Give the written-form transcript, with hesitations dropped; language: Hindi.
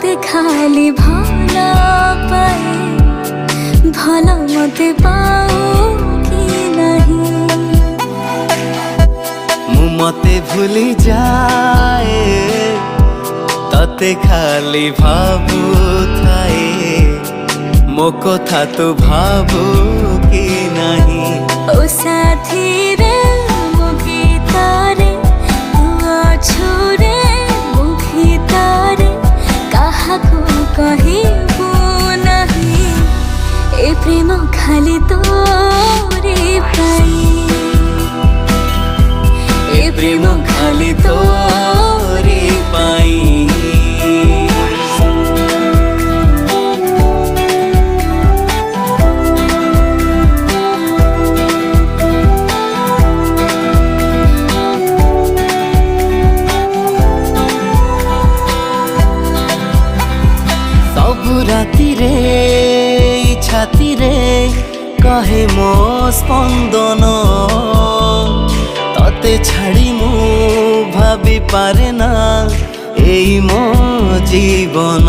तोते खाली भला पाए भला मते पाओ कि नहीं मु मते भूली जाए तोते खाली भाबू थाए मो कथा तो भाबू कि नहीं ओ साथी रे मो गीतारे तू अछुरे मो गीतारे काहाको कहिबू नहीं ए प्रेम खाली तोरे पाई ए प्रेम खाली तोरे पाई राती रे छाती रे कहे मो स्पंदन तते छाड़ी मु भाभी पारे ना एई मो जीवन।